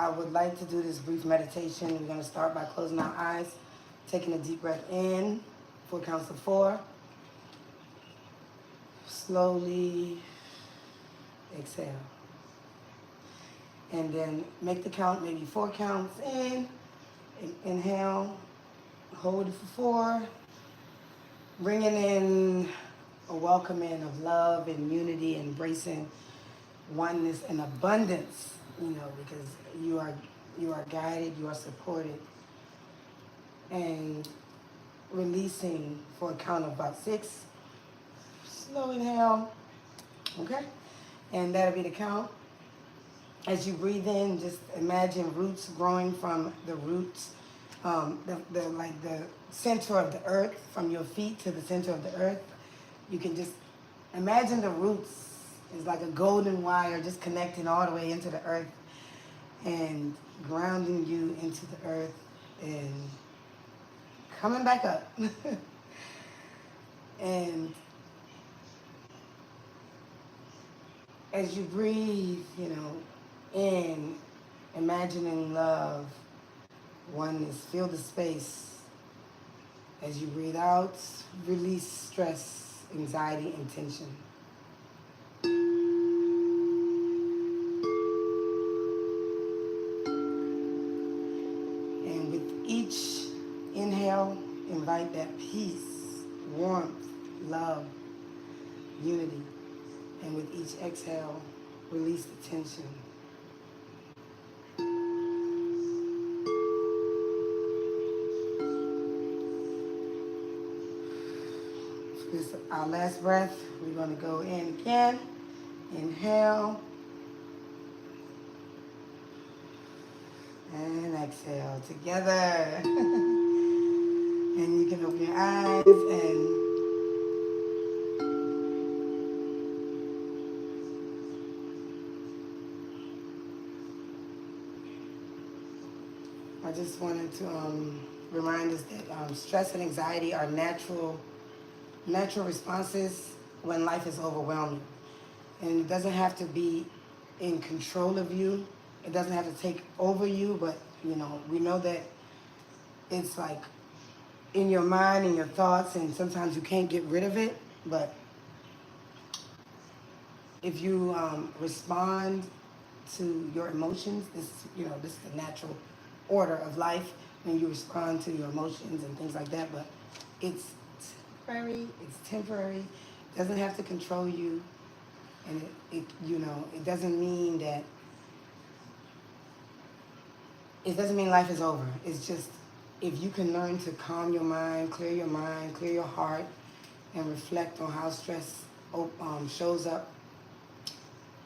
I would like to do this brief meditation. We're going to start by closing our eyes, taking a deep breath in for counts of 4. Slowly exhale. And then make the count, maybe 4 counts in. Inhale, hold it for 4. Bringing in a welcoming of love and unity, embracing oneness and abundance, because you are guided, you are supported. And releasing for a count of about 6. Slow inhale, okay? And that'll be the count. As you breathe in, just imagine roots growing from the roots, the center of the earth, from your feet to the center of the earth. You can just imagine the roots is like a golden wire just connecting all the way into the earth and grounding you into the earth and coming back up. And as you breathe, in, imagining love, oneness, feel the space. As you breathe out, release stress, anxiety, and tension. And with each inhale, invite that peace, warmth, love, unity. And with each exhale, release the tension. For this, our last breath, we're going to go in again. Inhale. And exhale together. And you can open your eyes and I just wanted to remind us that stress and anxiety are natural responses when life is overwhelming. And it doesn't have to be in control of you. It doesn't have to take over you, but we know that it's like in your mind and your thoughts, and sometimes you can't get rid of it. But if you respond to your emotions, this is the natural order of life when you respond to your emotions and things like that. But it's temporary. It doesn't have to control you, and it doesn't mean that. It doesn't mean life is over. It's just if you can learn to calm your mind, clear your heart, and reflect on how stress shows up,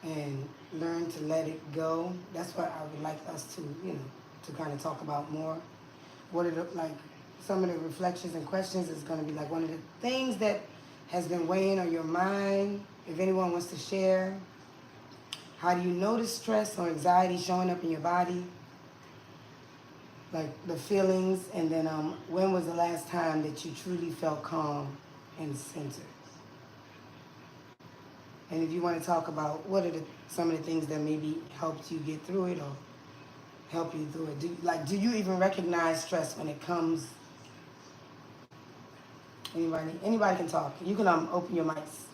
and learn to let it go. That's what I would like us to kind of talk about more. What are some of the reflections and questions is going to be like one of the things that has been weighing on your mind. If anyone wants to share, how do you notice stress or anxiety showing up in your body? Like the feelings, and then when was the last time that you truly felt calm and centered? And if you want to talk about what are some of the things that maybe helped you get through it or help you through it. Do you even recognize stress when it comes? Anybody can talk. You can open your mics.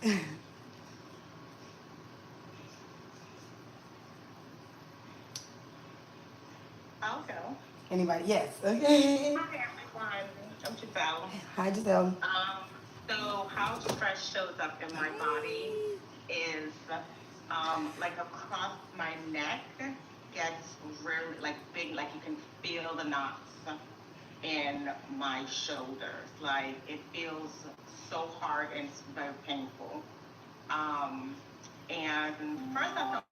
I'll go. Anybody? Yes. Okay. Hi everyone. I'm Giselle. Hi, Giselle. So how stress shows up in my body is like across my neck gets really like big, like you can feel the knots in my shoulders. Like it feels so hard and it's very painful. And first I thought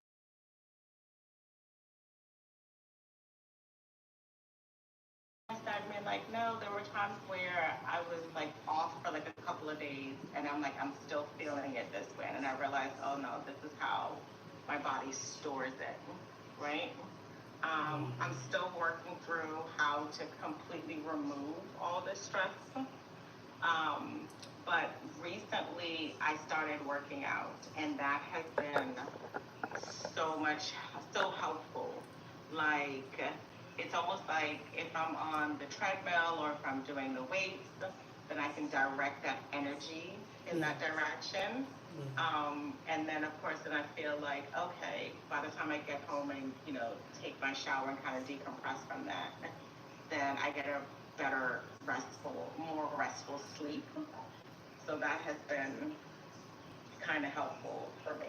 stagnant. Like, no, there were times where I was like off for like a couple of days and I'm like, I'm still feeling it this way. And I realized, oh no, this is how my body stores it, right? I'm still working through how to completely remove all this stress. But recently I started working out and that has been so helpful like it's almost like if I'm on the treadmill or if I'm doing the weights, then I can direct that energy in that direction. And then of course, then I feel like, okay, by the time I get home and, take my shower and kind of decompress from that, then I get a better more restful sleep. So that has been kind of helpful for me.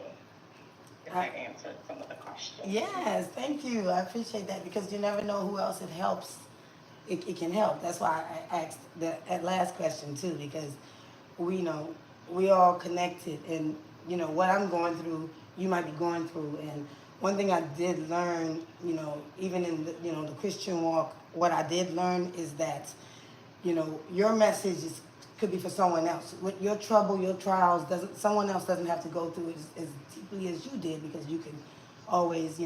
If I answered some of the questions. Yes, thank you. I appreciate that because you never know who else it helps. It can help. That's why I asked that last question too, because we know we all connected, and what I'm going through, you might be going through. And one thing I did learn, even in the Christian walk, what I did learn is that your message could be for someone else. With your trouble, your trials, someone else doesn't have to go through it as deeply as you did, because you can always.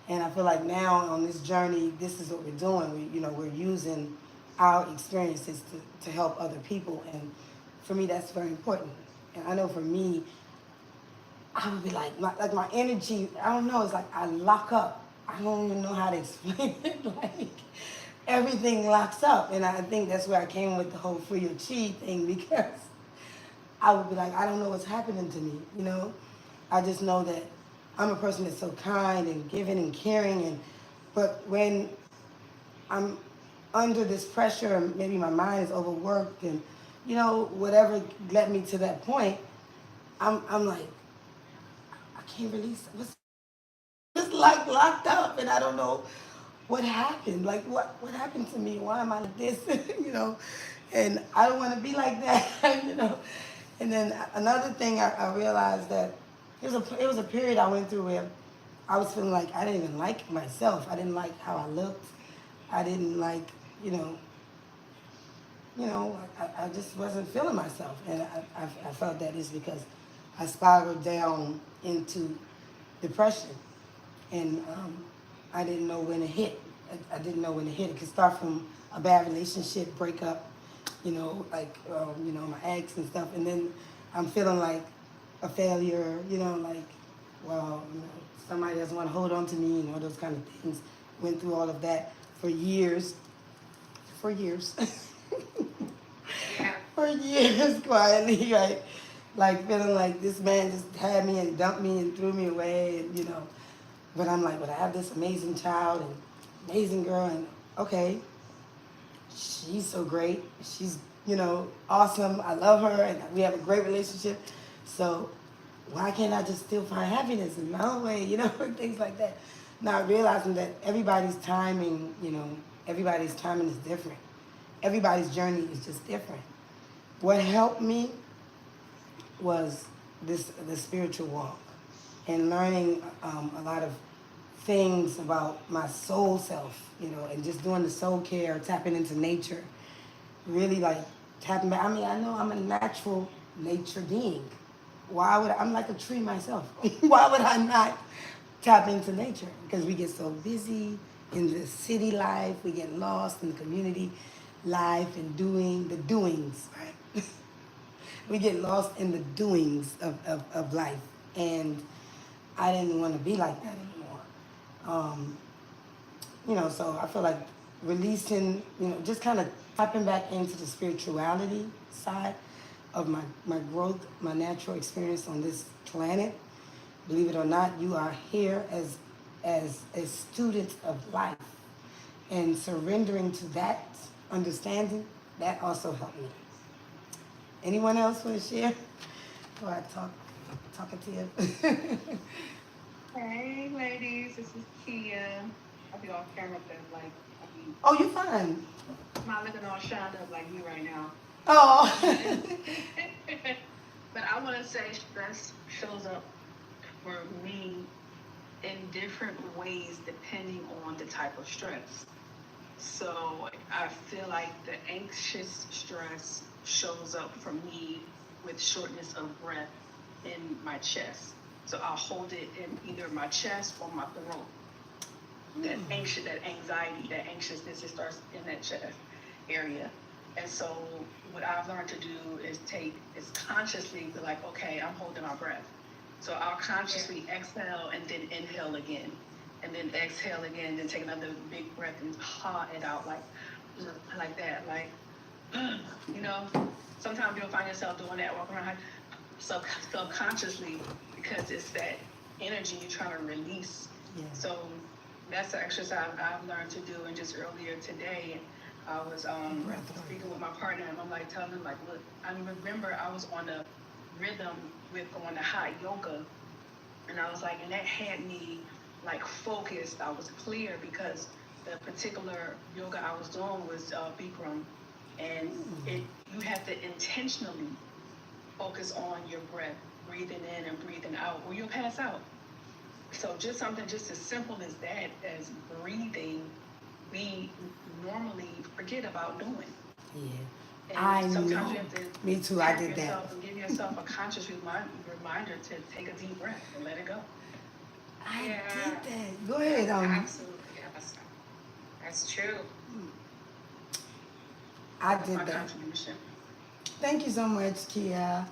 And I feel like now on this journey, this is what we're doing. We're using our experiences to help other people, and for me, that's very important. And I know for me, I would be like my energy. I don't know. It's like I lock up. I don't even know how to explain it. Like everything locks up, and I think that's where I came with the whole free your chi thing, because I would be like, I don't know what's happening to me. I just know that I'm a person that's so kind and giving and caring, but when I'm under this pressure, and maybe my mind is overworked, and whatever led me to that point, I'm like, I can't release. What's just like locked up, and I don't know what happened. Like what happened to me? Why am I like this? And I don't want to be like that. And then another thing I realized that it was a period I went through where I was feeling like I didn't even like myself. I didn't like how I looked. I didn't like, you know, I just wasn't feeling myself. And I felt that is because I spiraled down into depression. And I didn't know when to hit. I didn't know when to hit. It could start from a bad relationship, breakup, my ex and stuff. And then I'm feeling like a failure, like, well, somebody doesn't want to hold on to me, those kind of things. Went through all of that for years. For years. For years, quietly, right? Like feeling like this man just had me and dumped me and threw me away, and. But I'm like, but I have this amazing child and amazing girl, and okay, she's so great. She's, awesome. I love her, and we have a great relationship. So why can't I just still find happiness in my own way, and things like that. Not realizing that everybody's timing is different. Everybody's journey is just different. What helped me was the spiritual walk, and learning a lot of things about my soul self, and just doing the soul care, tapping into nature, really like tapping back. I mean, I know I'm a natural nature being. I'm like a tree myself. Why would I not tap into nature? Because we get so busy in the city life, we get lost in the community life and doing the doings, right? We get lost in the doings of life. And I didn't want to be like that anymore. So I feel like releasing, just kind of tapping back into the spirituality side of my growth, my natural experience on this planet. Believe it or not, you are here as a student of life. And surrendering to that understanding, that also helped me. Anyone else want to share? Or I talking to you. Hey, ladies, this is Kia. I'll be off camera because, like, Oh, you fine. I'm not looking all shined up like you right now. Oh. But I want to say stress shows up for me in different ways depending on the type of stress. So I feel like the anxious stress shows up for me with shortness of breath in my chest. So I'll hold it in either my chest or my throat. That anxiety, that anxiousness, it starts in that chest area. And so what I've learned to do is consciously be like, okay, I'm holding my breath. So I'll consciously exhale and then inhale again. and then exhale again, then take another big breath and ha it out like that, like you know. Sometimes you'll find yourself doing that, walking around subconsciously, because it's that energy you're trying to release. Yeah. So that's the exercise I've learned to do. And just earlier today, I was speaking with my partner, and I'm like telling him, like, look, I remember I was on a rhythm with going to hot yoga, and I was like, and that had me like focused. I was clear because the particular yoga I was doing was Bikram, and you have to intentionally focus on your breath, breathing in and breathing out, or you'll pass out. So just something just as simple as that, as breathing, we normally forget about doing. Yeah. And I sometimes know. you have to Me too. I tap did that. yourself and give yourself a conscious reminder to take a deep breath and let it go. I Yeah. did that. Go ahead. Absolutely, yes. That's true. I That's did my that. contribution. Thank you so much, Kia.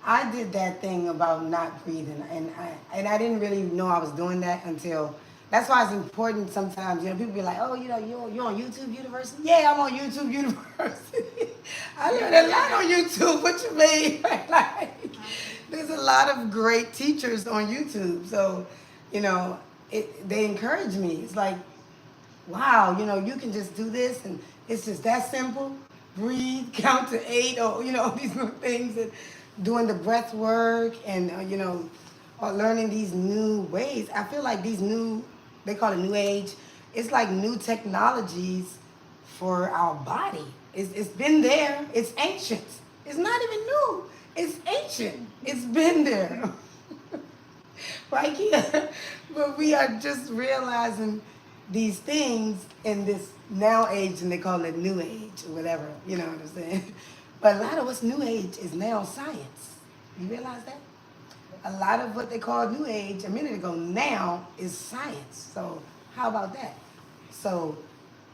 I did that thing about not breathing, and I didn't really know I was doing that until. That's why it's important sometimes. You know, people be like, "Oh, you know, you're on YouTube University." Yeah, I'm on YouTube University. I learned a lot on YouTube. What you mean? Like, there's a lot of great teachers on YouTube. So, you know, they encourage me. It's like, wow, you know, you can just do this, and it's just that simple. Breathe, count to 8, or you know, these new things, and doing the breath work, and you know, or learning these new ways. I feel like these new, they call it new age. It's like new technologies for our body. It's been there. It's ancient. It's not even new. It's ancient. It's been there. Right here. But we are just realizing these things in this now age, and they call it new age or whatever, you know what I'm saying? But a lot of what's new age is now science. You realize that? A lot of what they called new age a minute ago now is science. So how about that? So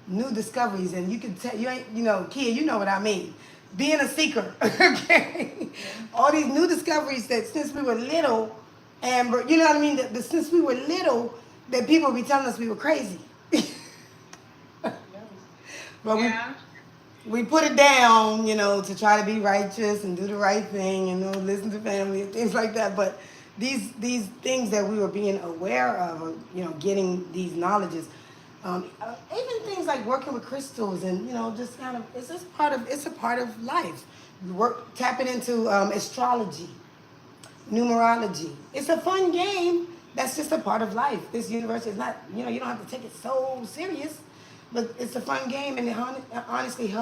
new discoveries, and you can tell, you ain't, you know, kid, you know what I mean. Being a seeker, okay? All these new discoveries that since we were little, Amber, you know what I mean? That since we were little, that people be telling us we were crazy. But Yeah. we put it down, you know, to try to be righteous and do the right thing, and you know, listen to family and things like that. But these things that we were being aware of, or, you know, getting these knowledges, even things like working with crystals, and you know, just kind of, it's a part of life. Work tapping into astrology, numerology. It's a fun game. That's just a part of life. This universe is not, you know, you don't have to take it so serious, but it's a fun game, and it honestly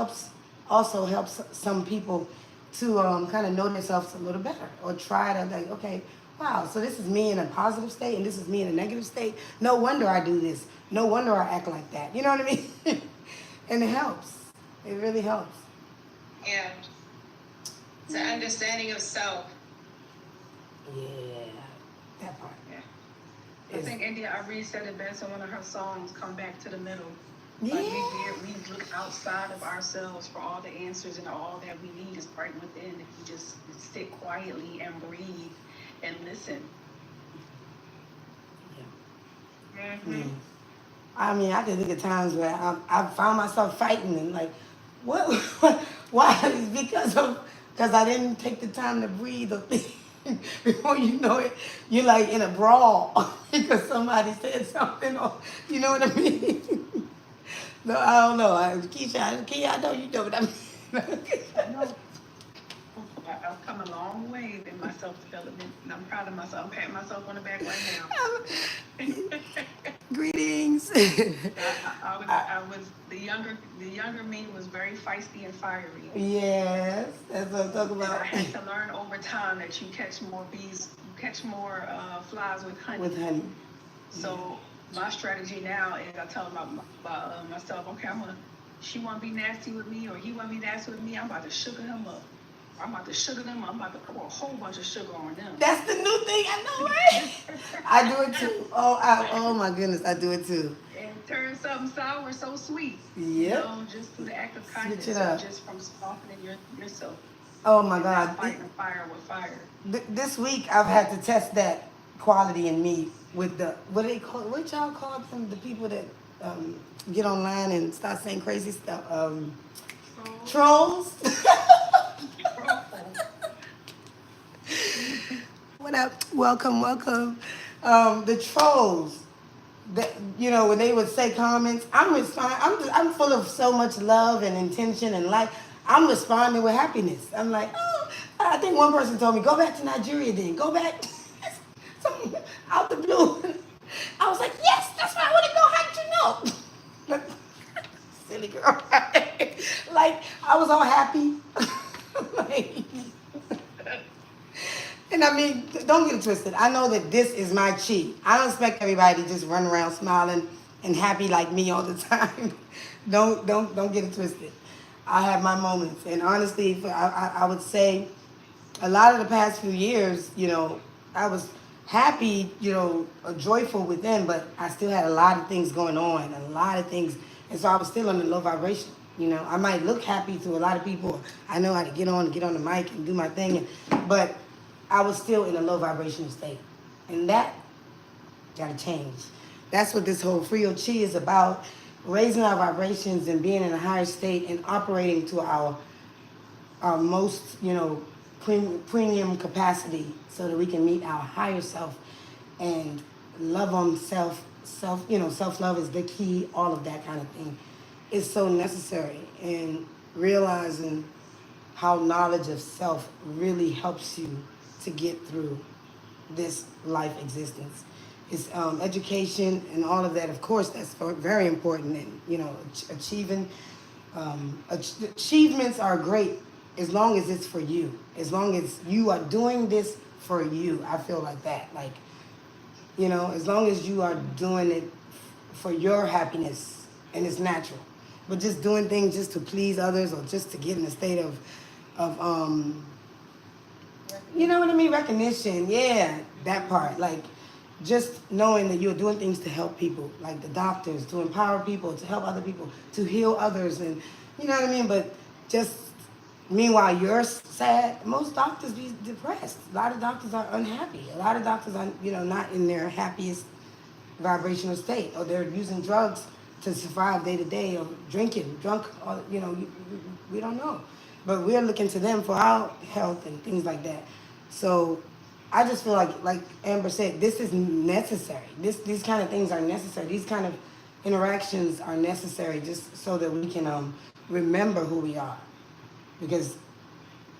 also helps some people to kind of know themselves a little better, or try to, like, okay, wow, so this is me in a positive state, and this is me in a negative state. No wonder I do this. No wonder I act like that. You know what I mean? And it helps. It really helps. Yeah. It's an understanding of self. Yeah, that part. Yeah. I think India Arie said it best in one of her songs, "Come Back to the Middle." Yeah. Like we look outside of ourselves for all the answers, and all that we need is right within. If you just sit quietly and breathe and listen. Yeah. Mm-hmm. I mean, I can think of times where I found myself fighting, and like, what? Why? It's because I didn't take the time to breathe, or think. Before you know it, you're like in a brawl because somebody said something, or you know what I mean. No, I don't know. Keisha, I know you know what I mean. I know. I've come a long way in my self-development, and I'm proud of myself. I'm patting myself on the back right now. Greetings. I was the younger me was very feisty and fiery. Yes, that's what I'm talking And about. I had to learn over time that you catch more bees, you catch more flies with honey. With honey. So my strategy now is I tell myself, okay, she want to be nasty with me, or he want to be nasty with me. I'm about to sugar him up. I'm about to sugar them. I'm about to pour a whole bunch of sugar on them. That's the new thing, I know, right? I do it too. Oh my goodness, I do it too. And turn something sour so sweet. Yep. You know, just through the act of kindness, Switch it up. just from softening yourself. Oh my And God. not fighting fire with fire. This week I've had to test that quality in me with the what do they call what y'all call them, the people that um, get online and start saying crazy stuff, trolls. What up? Welcome, welcome. The trolls. That, you know, when they would say comments, I'm full of so much love and intention and life. I'm responding with happiness. I'm like, oh, I think one person told me, go back to Nigeria then. Go back. So, out the blue. I was like, yes, that's where I want to go. How did you know? Silly girl. Like, I was all happy. Like, and I mean, don't get it twisted. I know that this is my chi. I don't expect everybody to just run around smiling and happy like me all the time. Don't get it twisted. I have my moments, and honestly, I would say a lot of the past few years, you know, I was happy, you know, joyful within, but I still had a lot of things going on, a lot of things, and so I was still on the low vibration. You know, I might look happy to a lot of people. I know how to get on the mic and do my thing, but I was still in a low vibrational state, and that got to change. That's what this whole Frio Chi is about: raising our vibrations and being in a higher state and operating to our most, you know, premium capacity so that we can meet our higher self and love on self, you know, self-love is the key, all of that kind of thing is so necessary. And realizing how knowledge of self really helps you to get through this life existence. It's education and all of that. Of course, that's very important. And you know, achieving achievements are great as long as it's for you. As long as you are doing this for you, I feel like that. Like, you know, as long as you are doing it for your happiness and it's natural. But just doing things just to please others or just to get in a state of you know what I mean? Recognition. Yeah, that part. Like, just knowing that you're doing things to help people, like the doctors, to empower people, to help other people, to heal others, and you know what I mean? But just meanwhile, you're sad. Most doctors be depressed. A lot of doctors are unhappy. A lot of doctors are, you know, not in their happiest vibrational state, or they're using drugs to survive day to day, or drinking, drunk, or, you know, we don't know. But we're looking to them for our health and things like that. So I just feel like Amber said, this is necessary. These kind of things are necessary. These kind of interactions are necessary just so that we can remember who we are. Because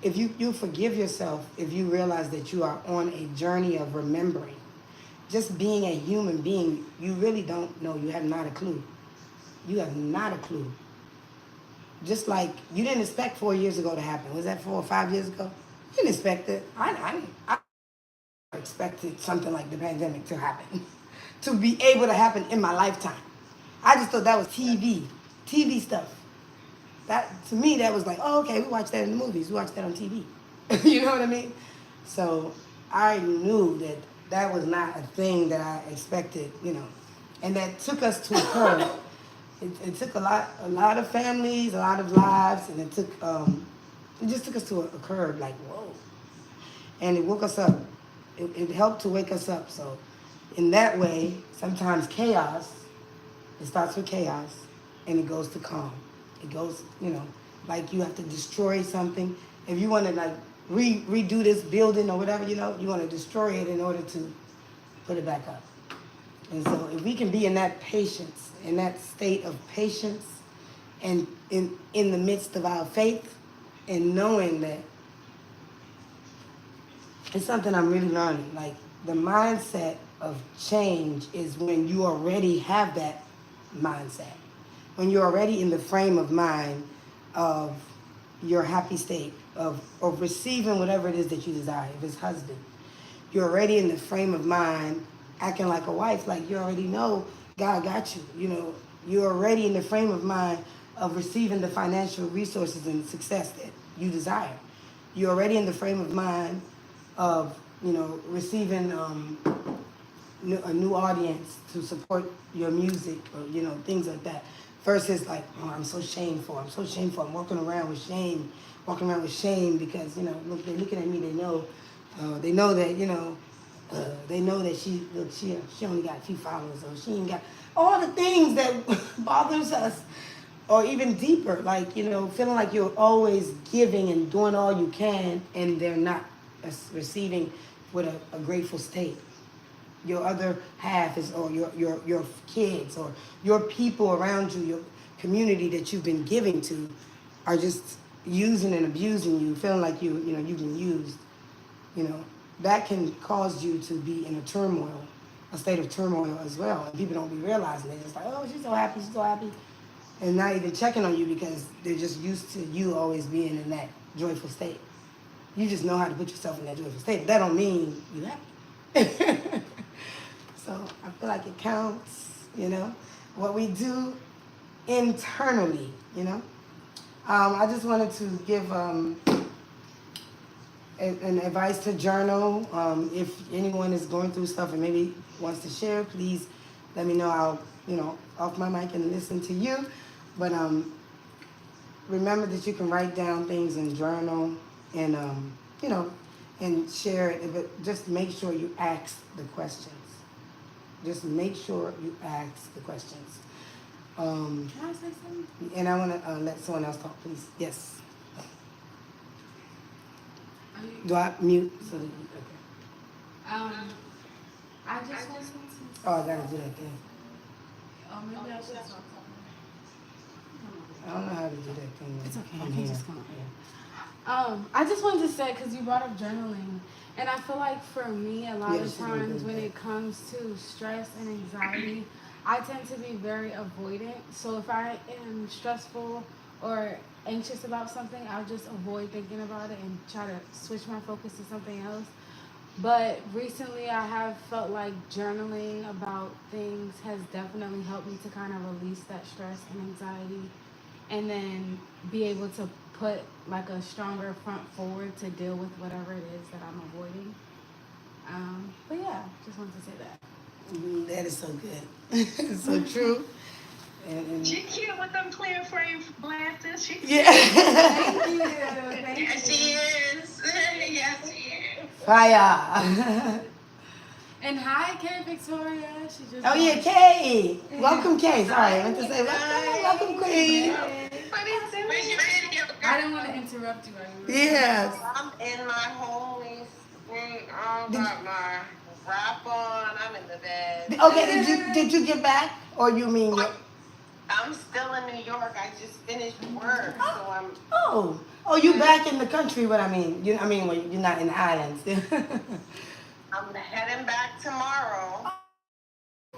if you forgive yourself, if you realize that you are on a journey of remembering, just being a human being, you really don't know. You have not a clue. You have not a clue. Just like you didn't expect 4 years ago to happen. Was that 4 or 5 years ago? You didn't expect it. I expected something like the pandemic to happen, to be able to happen in my lifetime. I just thought that was TV stuff. That, to me, that was like, oh, okay, we watched that in the movies. We watched that on TV. You know what I mean? So I knew that that was not a thing that I expected, you know, and that took us to a curve. It took a lot of families, a lot of lives, and it just took us to a curve, like, whoa. And it woke us up. It helped to wake us up. So in that way, sometimes chaos, it starts with chaos, and it goes to calm. It goes, you know, like you have to destroy something. If you want to, like, redo this building or whatever, you know, you want to destroy it in order to put it back up. And so if we can be in that patience, in that state of patience, and in the midst of our faith, and knowing that it's something I'm really learning. Like, the mindset of change is when you already have that mindset. When you're already in the frame of mind of your happy state, of receiving whatever it is that you desire. If it's husband, you're already in the frame of mind acting like a wife, like you already know God got you. You know, you're already in the frame of mind of receiving the financial resources and success that you desire. You're already in the frame of mind of, you know, receiving a new audience to support your music, or, you know, things like that. Versus like, oh, I'm so shameful. I'm walking around with shame because, you know, look, they're looking at me. They know that, you know, They know that she only got a few followers, or she ain't got all the things that bothers us, or even deeper, like feeling like you're always giving and doing all you can, and they're not receiving with a grateful state. Your other half is, or your kids, or your people around you, your community that you've been giving to, are just using and abusing you, feeling like you've been used. you know, that can cause you to be in a state of turmoil as well. And people don't be realizing. They're just like, oh, she's so happy. And not even checking on you because they're just used to you always being in that joyful state. You just know how to put yourself in that joyful state. But that don't mean you happy. So I feel like it counts, what we do internally. I just wanted to give an advice to journal. If anyone is going through stuff and maybe wants to share, please let me know. I'll, off my mic and listen to you. But remember that you can write down things and journal and, and share it. But just make sure you ask the questions. Just make sure you ask the questions. Can I say something? And I want to let someone else talk, please. Yes. Do I mute? So that okay. I just want to. Oh, I gotta do that thing. Oh, maybe I should talk. I don't know how to do that thing. It's okay. I'm I can here. just come up here. I just wanted to say, because you brought up journaling, and I feel like for me, a lot Yeah, of she's really times good when at it comes to stress and anxiety, I tend to be very avoidant. So if I am stressful or anxious about something, I'll just avoid thinking about it and try to switch my focus to something else. But recently, I have felt like journaling about things has definitely helped me to kind of release that stress and anxiety, and then be able to put like a stronger front forward to deal with whatever it is that I'm avoiding. But yeah, just wanted to say that. That is so good. So true. And She cute with them clear frame glasses. She yeah. Thank you. Thank Yes, she you. is. Yes, she is. Fire. And hi, Kay Victoria. She just. Oh yeah, Kay. Welcome, Kay. Sorry, I meant to say welcome, Queen. But it's in your video. I didn't want to interrupt you. Yes. I'm in my holy spring. I got my wrap on. I'm in the bed. Okay, did you get back, or you mean your? I'm still in New York. I just finished work, so I'm. Oh, you back in the country? What I mean, well, you're not in the islands. I'm heading back tomorrow.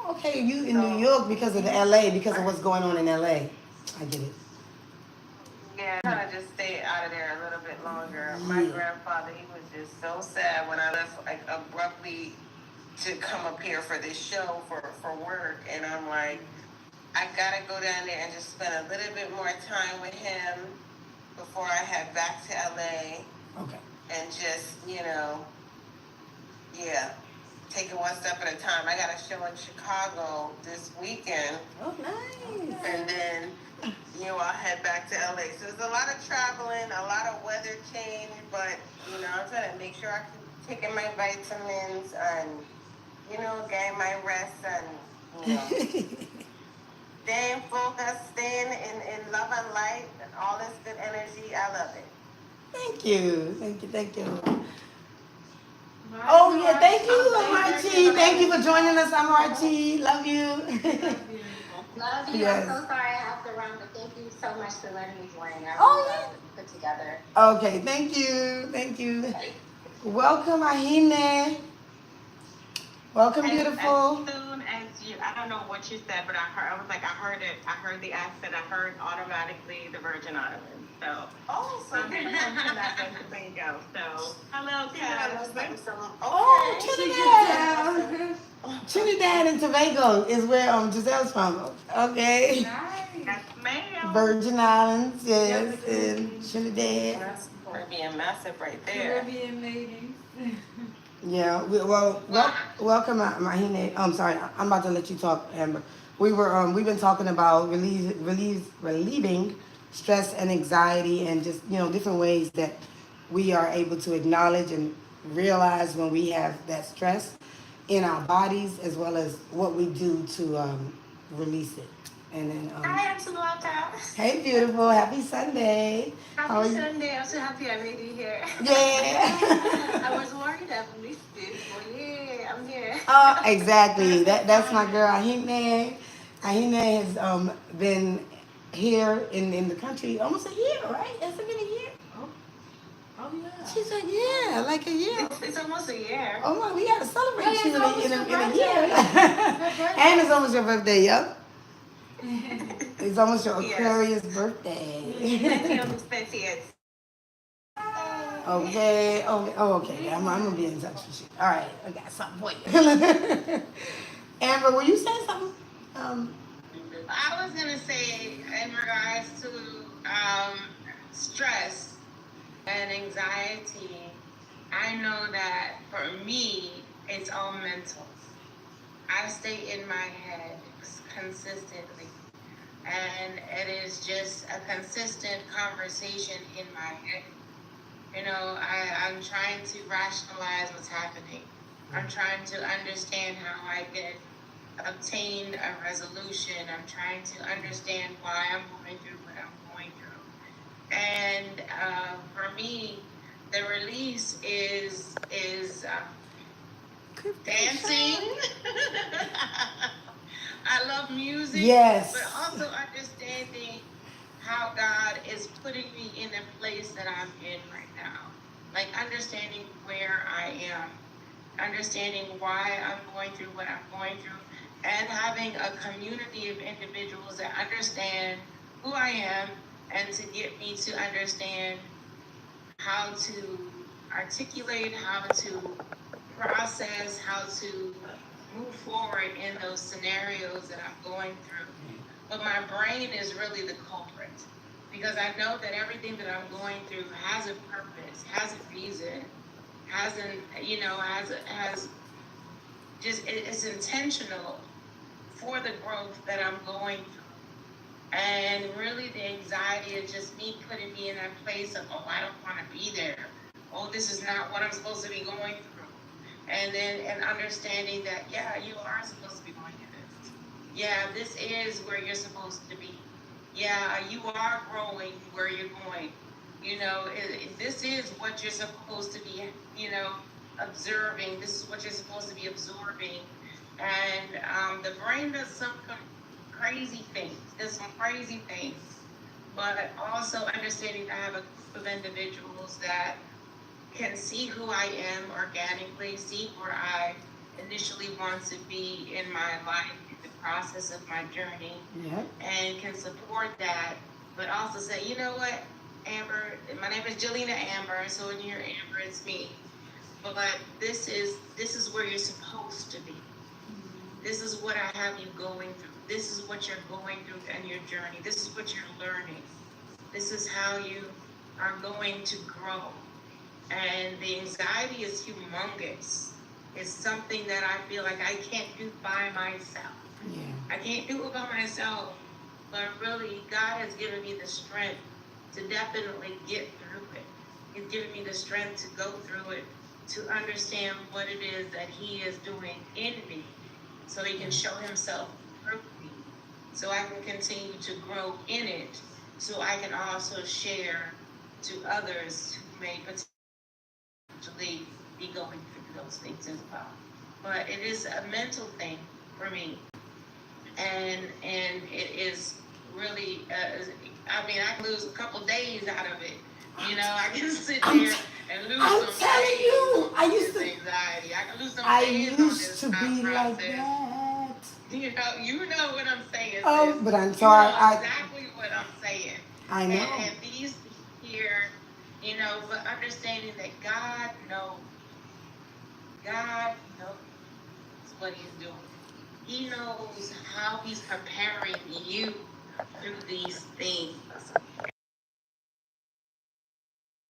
Okay, you in New York because of the LA, because of what's going on in LA. I get it. Yeah, I'm trying to just stay out of there a little bit longer. My grandfather, he was just so sad when I left, like abruptly, to come up here for this show for work, and I'm like, I gotta go down there and just spend a little bit more time with him before I head back to LA. Okay. And just, take it one step at a time. I got a show in Chicago this weekend. Oh, nice. And then, I'll head back to LA. So there's a lot of traveling, a lot of weather change, but, I'm trying to make sure I keep taking my vitamins and, getting my rest and, staying focused, staying in love and light and all this good energy. I love it. Thank you. Oh yeah, thank you, Archie. Thank you for joining us. I'm Archie. Love you. Love you. Yes. I'm so sorry I have to run, but thank you so much for letting me join. I Oh, love what you put together. Okay, thank you. Welcome, Ahine. Welcome, beautiful. As soon as I don't know what you said, but I heard it. I heard the accent. I heard automatically the Virgin Islands. So. Oh, so I'm from Tobago. So. Hello, Cass. Oh, Trinidad. Trinidad and Tobago is where Giselle's from. Okay. Nice. Yes, ma'am. Virgin Islands, yes, and Trinidad. That's Caribbean massive right there. Caribbean ladies. Yeah, welcome, Mahine. I'm sorry, I'm about to let you talk, Amber. We've been talking about relieving stress and anxiety, and just different ways that we are able to acknowledge and realize when we have that stress in our bodies, as well as what we do to release it. And then, Hi, I'm Samantha. hey, beautiful, happy Sunday. How are Happy you? Sunday. I'm so happy I made it here. I Yeah. was worried I've missed it, but yeah, I'm here. Oh, exactly. That's my girl, Ahime. Ahime has been here in the country almost a year, right? Has it been a year? Oh, oh yeah. She's like, yeah, like a year. It's almost a year. Oh my, we gotta celebrate Hey, you it's almost your in a birthday. year. Her birthday. And it's almost your birthday, yup. It's almost your Yes. Aquarius birthday. 20th on the 20th. Okay, okay, oh, okay. I'm gonna be in touch with you. All right, I got something for you. Amber, were you saying something? Um, I was gonna say in regards to stress and anxiety, I know that for me, it's all mental. I stay in my head consistently, and it is just a consistent conversation in my head. I'm trying to rationalize what's happening. I'm trying to understand how I can obtain a resolution. I'm trying to understand why I'm going through what I'm going through. And for me, the release is dancing. I love music, yes. but also understanding how God is putting me in the place that I'm in right now. Like understanding where I am, understanding why I'm going through what I'm going through, and having a community of individuals that understand who I am and to get me to understand how to articulate, how to process, how to move forward in those scenarios that I'm going through. But my brain is really the culprit because I know that everything that I'm going through has a purpose, has a reason, has an has just it's intentional for the growth that I'm going through. And really the anxiety is just me putting me in that place of, oh, I don't want to be there. Oh, this is not what I'm supposed to be going through. And understanding that, yeah, you are supposed to be going through this. Yeah, this is where you're supposed to be. Yeah, you are growing where you're going. This is what you're supposed to be, observing. This is what you're supposed to be absorbing. And the brain does some crazy things. Does some crazy things. But also understanding that I have a group of individuals that can see who I am organically, see where I initially want to be in my life, in the process of my journey, Yeah. and can support that, but also say, you know what, Amber, my name is Jelena Amber, so when you're Amber, it's me. But this is where you're supposed to be. This is what I have you going through. This is what you're going through in your journey. This is what you're learning. This is how you are going to grow. And the anxiety is humongous. It's something that I feel like I can't do by myself. Yeah. I can't do it by myself. But really, God has given me the strength to definitely get through it. He's given me the strength to go through it, to understand what it is that He is doing in me, so He can show Himself through me, so I can continue to grow in it, so I can also share to others who may potentially be going through those things as well. But it is a mental thing for me, and it is really. I can lose a couple days out of it. I can sit there and lose I'm some telling days you, on I used this to. anxiety. I can lose some I days on used this to be like process. that. You know what I'm saying. Oh, Sis. but I'm You sorry. know exactly what I'm saying. I know. And these here, but understanding that God knows what He's doing. He knows how He's preparing you through these things.